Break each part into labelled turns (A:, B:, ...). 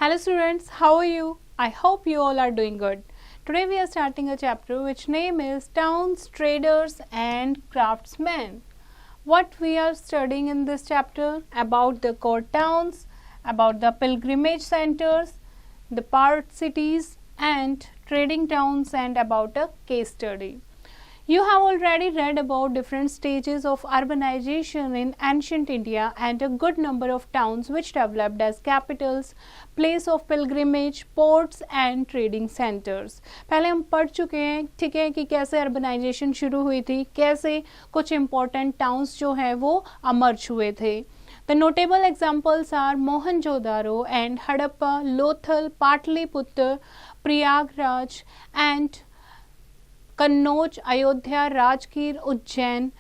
A: Hello students, how are you? I hope you all are doing good. Today we are starting a chapter which name is Towns, Traders and Craftsmen. What we are studying in this chapter? About the core towns, about the pilgrimage centers, the part cities and trading towns, and about a case study. You have already read about different stages of urbanization in ancient India and a good number of towns which developed as capitals, place of pilgrimage, ports and trading centers. पहले हम पढ़ चुके हैं, ठीक है, कि कैसे urbanisation शुरू हुई थी, कैसे कुछ इम्पोर्टेंट टाउन्स जो हैं वो अमर्ज हुए थे. The notable examples are Mohenjo-daro and Hadappa, Lothal, Patliputra, Prayagraj and Kannauj, Ayodhya, Rajgir, Ujjain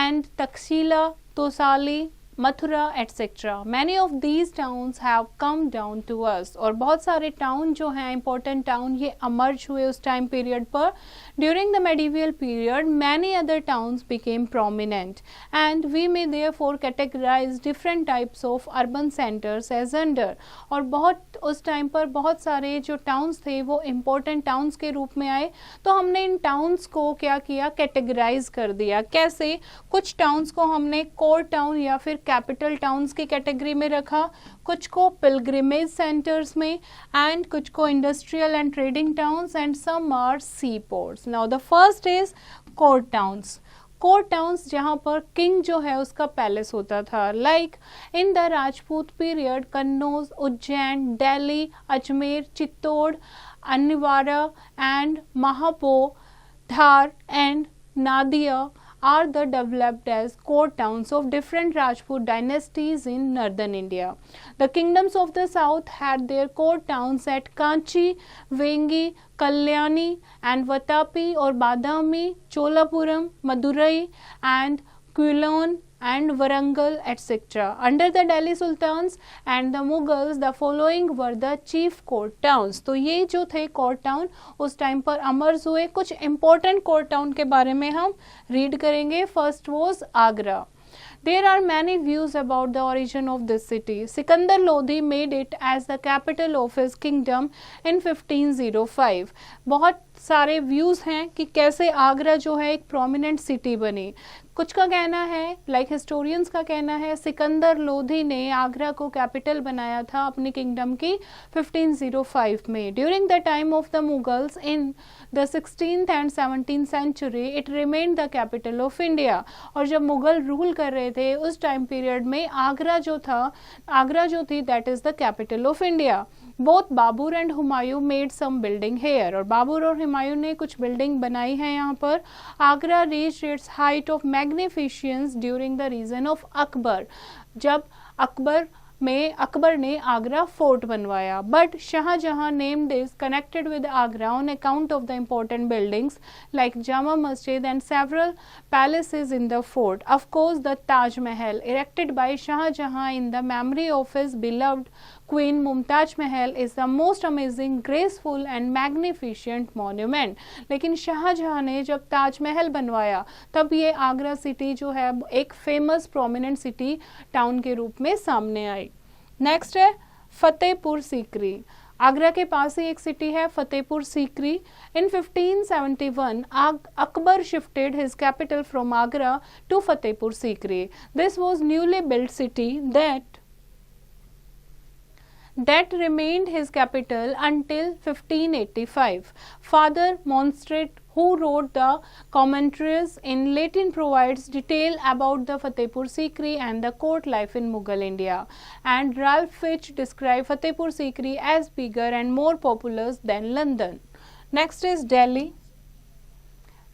A: and Taxila, Tosali, Mathura etcetera. Many of these towns have come down to us. और बहुत सारे टाउन जो हैं इंपॉर्टेंट टाउन ये अमर्ज हुए उस टाइम पीरियड पर. During the medieval period many other towns became prominent and we may therefore categorise different types of urban centres as under. और बहुत उस टाइम पर बहुत सारे जो टाउन्स थे वो इम्पोर्टेंट टाउन्स के रूप में आए. तो हमने इन टाउन्स को क्या किया, कैटेगराइज कर दिया. कैसे? कुछ टाउन्स को हमने कोर टाउन या फिर कैपिटल टाउन्स की कैटेगरी में रखा, कुछ को पिलग्रिमेज सेंटर्स में एंड कुछ को industrial and trading towns and some are seaports. Now the first is core towns. Core towns जहाँ पर किंग जो है उसका पैलेस होता था. Like in the Rajput period Kannauj, Ujjain, Delhi, Ajmer, Chittor, अनिवारा एंड महापो, Dhar and Nadia are the developed as core towns of different Rajput dynasties in northern India. The kingdoms of the south had their core towns at Kanchi, Vengi, Kalyani and Vatapi or Badami, Cholapuram, Madurai and Quilon and Varangal etc. Under the Delhi Sultans and the Mughals the following were the chief court towns. तो ये जो थे core town उस time पर emerged हुए. कुछ important core town के बारे में हम रीड करेंगे. First was Agra. There are many views about the origin of this city. Sikandar Lodhi made it as the capital of his kingdom in 1505. बहुत सारे व्यूज़ हैं कि कैसे आगरा जो है एक प्रोमिनेंट सिटी बनी. कुछ का कहना है, लाइक हिस्टोरियंस का कहना है, सिकंदर लोधी ने आगरा को कैपिटल बनाया था अपनी किंगडम की 1505 में. During the time of the Mughals in the 16th and 17th century it remained the capital of India. और जब मुगल रूल कर रहे थे उस टाइम पीरियड में आगरा जो थी that is the capital of India. Both Babur and Humayun made some building here. और बाबर और हुमायूं ने कुछ बिल्डिंग बनाई है यहाँ पर. Agra reached its height of magnificence during the region of Akbar. जब अकबर ने आगरा फोर्ट बनवाया. But Shahjahan named is connected with Agra on account of the important buildings like Jama Masjid and several palaces in the fort. Of course the Taj Mahal erected by Shahjahan in the memory of his beloved Queen Mumtaz Mahal is the most amazing, graceful and magnificent monument. लेकिन शाहजहां ने जब ताजमहल बनवाया तब ये Agra city जो है एक famous prominent city town के रूप में सामने आई. नेक्स्ट है फतेहपुर सीकरी. आगरा के पास ही एक सिटी है Fatehpur Sikri. In 1571 Akbar shifted his capital from Agra to Fatehpur Sikri. This was newly built city that remained his capital until 1585. Father Monstret, who wrote the commentaries in Latin, provides detail about the Fatehpur Sikri and the court life in Mughal India. And Ralph Fitch described Fatehpur Sikri as bigger and more populous than London. Next is Delhi.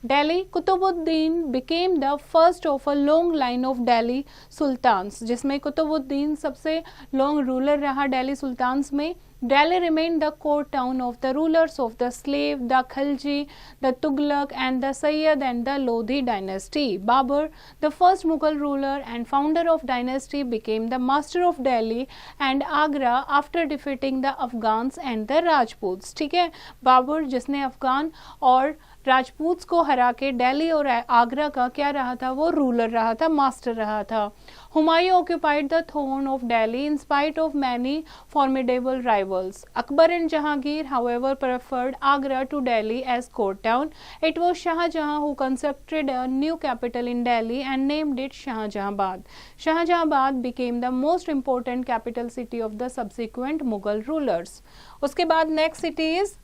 A: Delhi, Qutbuddin became the first of a long line of Delhi Sultans, जिसमें कुतुबुद्दीन सबसे long ruler रहा Delhi sultans में. Delhi remained the core town of the rulers of the Slave, the Khalji, the Tughlaq and the Sayyid and the Lodhi dynasty. Babur, the first Mughal ruler and founder of dynasty, became the master of Delhi and Agra after defeating the Afghans and the Rajputs. ठीक है, बाबर जिसने अफगान और राजपूत्स को हरा के दिल्ली और आगरा का क्या रहा था, वो रूलर रहा था, मास्टर रहा था. Humayun occupied the throne of Delhi in spite of many formidable rivals. travels. Akbar and Jahangir, however, preferred Agra to Delhi as court town. It was Shah Jahan who constructed a new capital in Delhi and named it Shahjahanabad. Shahjahanabad became the most important capital city of the subsequent Mughal rulers. उसके बाद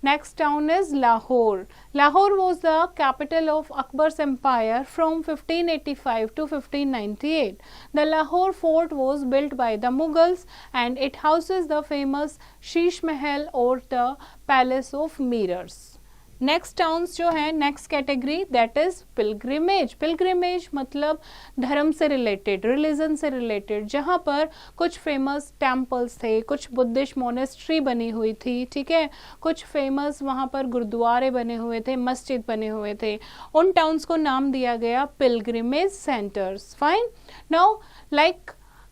A: next town is Lahore. Lahore was the capital of Akbar's empire from 1585 to 1598. The Lahore fort was built by the Mughals and it houses the famous Sheesh Mahal or the Palace of Mirrors. Next towns जो है next category that is pilgrimage. Pilgrimage मतलब धर्म से related, religion से related, जहाँ पर कुछ famous temples थे, कुछ बुद्धिस्ट मोनेस्ट्री बनी हुई थी, ठीक है, कुछ फेमस वहाँ पर गुरुद्वारे बने हुए थे, मस्जिद बने हुए थे. उन टाउन्स को नाम दिया गया pilgrimage centres. Fine. Now like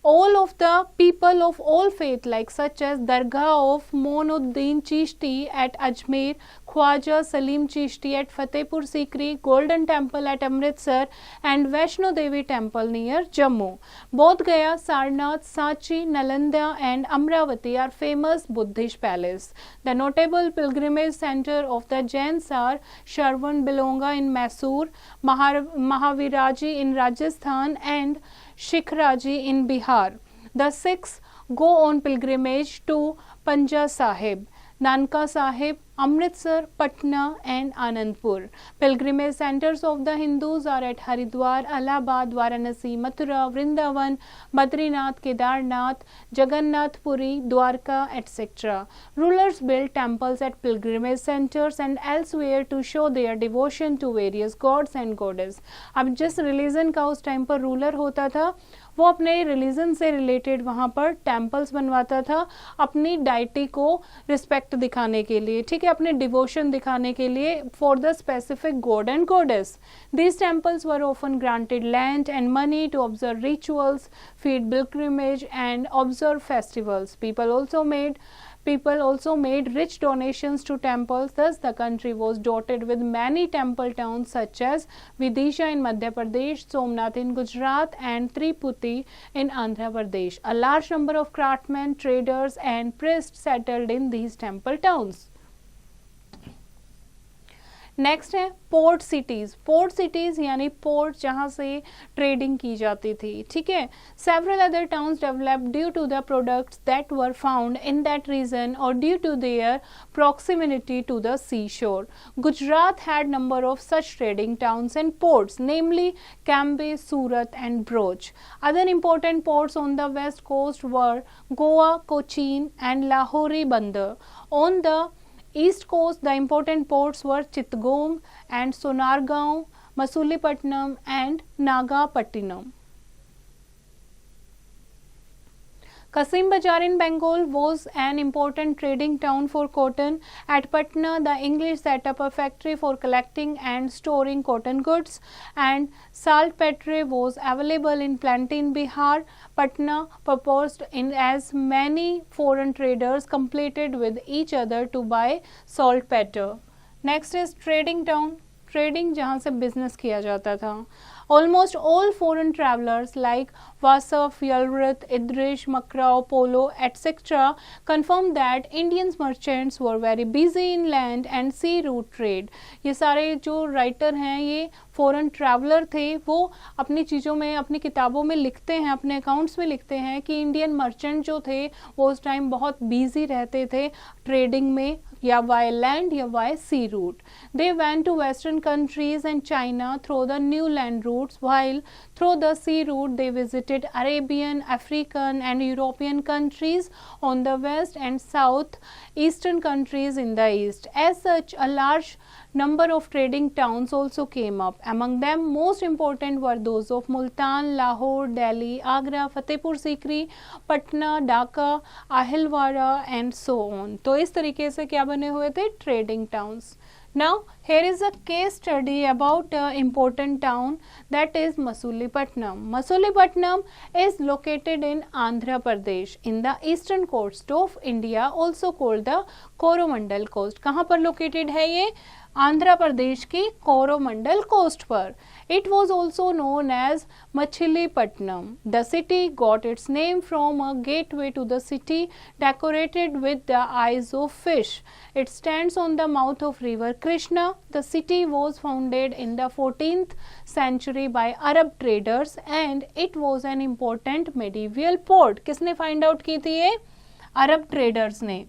A: all of the people of all faith like such as Dargah of Moinuddin Chishti at Ajmer, Khwaja Salim Chishti at Fatehpur Sikri, Golden Temple at Amritsar and Vaishno Devi Temple near Jammu. Bodh Gaya, Sarnath, Sanchi, Nalanda and Amravati are famous Buddhist palaces. The notable pilgrimage center of the Jains are Sharvan Belonga in Mysore, Mahaviraji in Rajasthan and Shikhraji in Bihar. The Sikhs go on pilgrimage to Panja Sahib, Nanka Sahib, Amritsar, Patna and Anandpur. Pilgrimage centers of the Hindus are at Haridwar, Allahabad, Varanasi, Mathura, Vrindavan, Badrinath, Kedarnath, Jagannath Puri, Dwarka, etc. Rulers built temples at pilgrimage centers and elsewhere to show their devotion to various gods and goddesses. अब जिस religion का उस time पर ruler होता था वो अपने religion से रिलेटेड वहाँ पर टेम्पल्स बनवाता था अपनी डाइटी को रिस्पेक्ट दिखाने के लिए, ठीक है, अपने डिवोशन दिखाने के लिए for the specific god and goddess. These temples were often granted land and money to observe rituals, feed pilgrimage and observe festivals. People also made rich donations to temples. Thus, the country was dotted with many temple towns such as Vidisha in Madhya Pradesh, Somnath in Gujarat, and Tirupati in Andhra Pradesh. A large number of craftsmen, traders, and priests settled in these temple towns. Next है port cities. Port cities यानी port जहाँ से trading की जाती थी, ठीक है. Several other towns developed due to the products that were found in that region और due to their proximity to the seashore. Gujarat had number of such trading towns and ports, namely Cambay, Surat and Bhuj. Other important ports on the west coast were Goa, Cochin and Lahori Bandar. On the East coast, the important ports were Chittagong and Sonargaon, Masulipatinam and Nagapattinam. Kasim Bazar in Bengal was an important trading town for cotton. At Patna, the English set up a factory for collecting and storing cotton goods, and saltpetre was available in plenty in Bihar. Patna proposed in as many foreign traders competed with each other to buy saltpetre. Next is trading town. Trading जहाँ से business किया जाता था. Almost all foreign travelers like Vasaf, Yalrit, Idrish, Makrao, Polo, etc. confirmed that Indian merchants were very busy in land and sea route trade. ये सारे जो writer हैं ये फॉरेन ट्रैवलर थे, वो अपनी चीज़ों में अपनी किताबों में लिखते हैं, अपने अकाउंट्स में लिखते हैं कि इंडियन मर्चेंट जो थे वो उस टाइम बहुत बिजी रहते थे ट्रेडिंग में, या बाय लैंड या by sea route. They went to western countries and China through the new land routes, while through the sea route they visited Arabian, African and European countries on the west and south, eastern countries in the east. As such, a large number of trading towns also came up. Among them, most important were those of Multan, Lahore, Delhi, Agra, Fatehpur Sikri, Patna, Dhaka, Ahilwara and so on. तो इस तरीके से क्या बने हुए थे? Trading towns. Now, here is a case study about an important town, that is Masulipatinam. Masulipatinam is located in Andhra Pradesh in the eastern coast of India, also called the Coromandel coast. कहाँ पर located है ये? आंध्र प्रदेश की Coromandel coast पर। It was also known as Machilipatnam. The city got its name from a gateway to the city decorated with the eyes of fish. It stands on the mouth of river Krishna. The city was founded in the 14th century by Arab traders and it was an important medieval port. किसने find out की थी ये? अरब traders ने,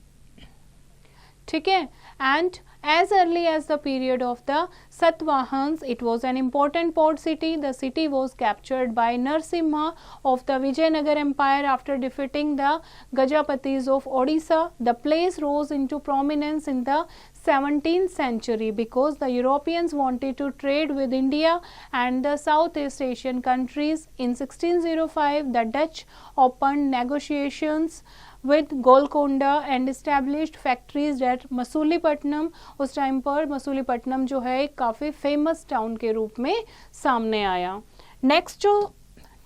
A: ठीक है। And as early as the period of the Satvahans, it was an important port city. The city was captured by Narsimha of the Vijayanagar Empire after defeating the Gajapatis of Odisha. The place rose into prominence in the 17th century because the Europeans wanted to trade with India and the Southeast Asian countries. In 1605, the Dutch opened negotiations with Golconda and established factories at Masulipatnam. उस time पर मसूलीपट्टनम जो है काफ़ी famous town के रूप में सामने आया। नेक्स्ट जो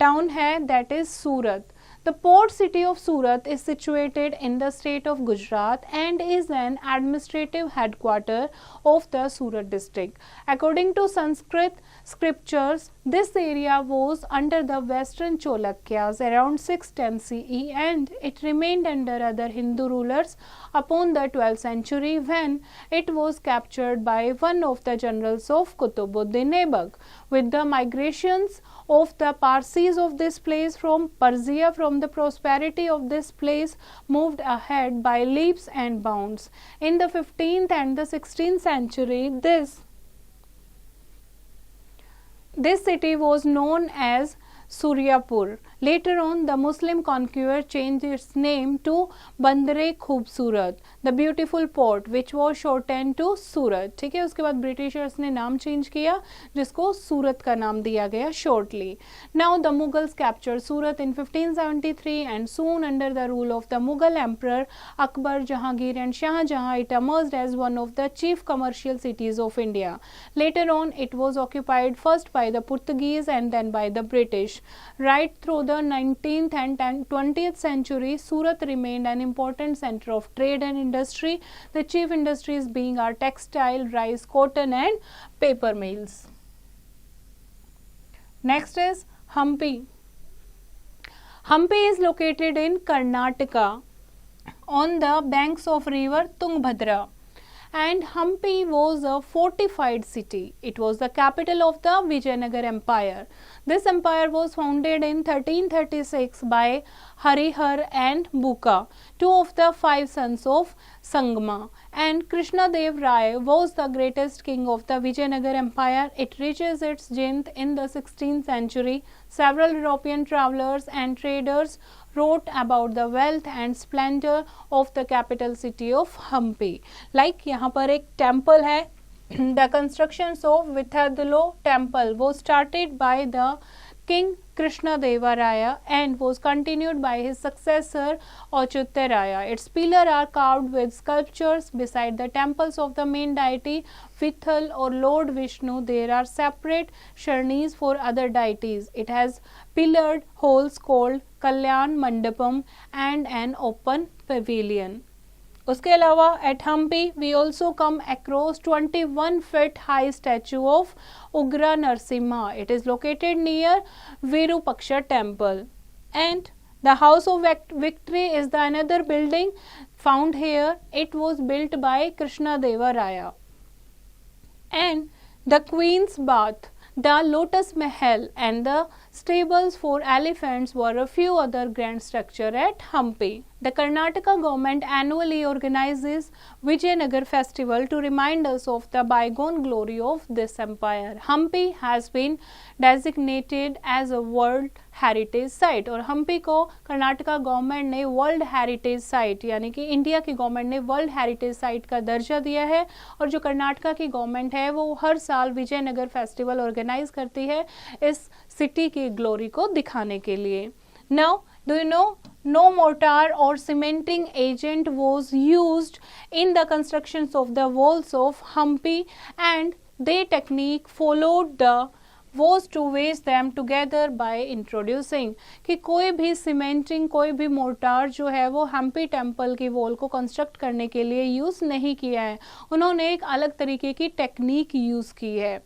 A: टाउन है that is Surat. The port city of Surat is situated in the state of Gujarat and is an administrative headquarter of the Surat district. According to Sanskrit scriptures, this area was under the Western Cholukyas around 610 CE and it remained under other Hindu rulers upon the 12th century when it was captured by one of the generals of Qutubuddin Aibak. With the migrations of the Parsis of this place from Persia, from the prosperity of this place moved ahead by leaps and bounds. In the 15th and the 16th century, this city was known as Suryapur. Later on, the Muslim conqueror changed its name to Bandare Khubsurat, the beautiful port, which was shortened to Surat. ठीक है, उसके बाद Britishers ने नाम change किया जिसको सूरत का नाम दिया गया shortly. Now the Mughals captured Surat in 1573 and soon under the rule of the Mughal emperor Akbar, Jahangir and Shah Jahan, it emerged as one of the chief commercial cities of India. Later on, it was occupied first by the Portuguese and then by the British. Right through the 19th and 20th century, Surat remained an important center of trade and industry, the chief industries being our textile, rice, cotton and paper mills. Next is Hampi. Hampi is located in Karnataka on the banks of river Tungabhadra. And Hampi was a fortified city. It was the capital of the Vijayanagar Empire. This empire was founded in 1336 by Harihar and Buka, two of the 5 sons of Sangma. And Krishnadev Rai was the greatest king of the Vijayanagar Empire. It reaches its zenith in the 16th century. Several European travelers and traders wrote about the wealth and splendor of the capital city of Hampi. Like यहाँ पर एक temple है, the constructions of Vithadalo temple was started by the King Krishnadeva Raya and was continued by his successor Achyuta Raya. Its pillars are carved with sculptures. Beside the temples of the main deity Vithal or Lord Vishnu, there are separate shrines for other deities. It has pillared halls called Kalyan Mandapam and an open pavilion. उसके अलावा at Hampi we also come across 21 feet high statue of Ugra Narsimha. It is located near Virupaksha temple. And the House of Victory is the another building found here. It was built by Krishnadeva Raya. And the Queen's Bath, the Lotus Mahal and the stables for elephants were a few other grand structures at Hampi. The Karnataka government annually organizes Vijayanagar festival to remind us of the bygone glory of this empire. Hampi has been designated as a World Heritage Site और हम्पी को Karnataka government ने world heritage site यानी कि India की government ने world heritage site का दर्जा दिया है और जो कर्नाटका की गवर्नमेंट है वो हर साल विजयनगर फेस्टिवल ऑर्गेनाइज करती है इस सिटी की ग्लोरी को दिखाने के लिए. Now, do you know, no mortar or cementing agent was used in the constructions of the walls of Hampi and their technique followed the was to wedge them together by introducing, कि कोई भी cementing, कोई भी mortar जो है वो Hampi temple की wall को कंस्ट्रक्ट करने के लिए यूज़ नहीं किया है, उन्होंने एक अलग तरीके की टेक्निक यूज़ की है.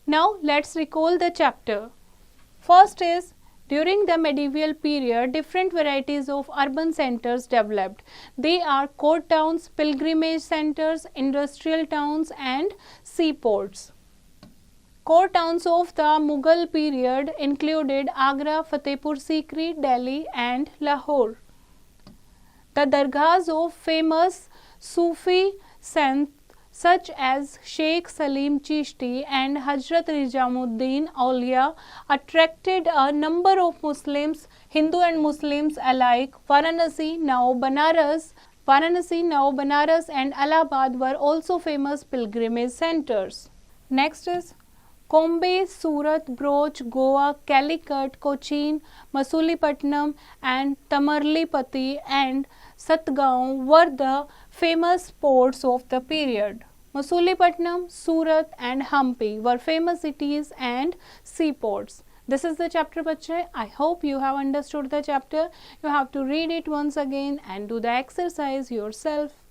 A: Now let's recall the chapter. First is, during the medieval period, different varieties of urban centers developed. They are court towns, pilgrimage centers, industrial towns and seaports. Core towns of the Mughal period included Agra, Fatehpur Sikri, Delhi and Lahore. The dargahs of famous Sufi saints such as Sheikh Salim Chishti and Hazrat Nizamuddin Aulia attracted a number of Muslims, Hindu and Muslims alike. Varanasi, now Banaras and Allahabad were also famous pilgrimage centers. Next is Bombay, Surat, Broach, Goa, Calicut, Cochin, Masulipatam and Tamarlipati and Satgaon were the famous ports of the period. Masulipatam, Surat and Hampi were famous cities and seaports. This is the chapter, bachche. I hope you have understood the chapter. You have to read it once again and do the exercise yourself.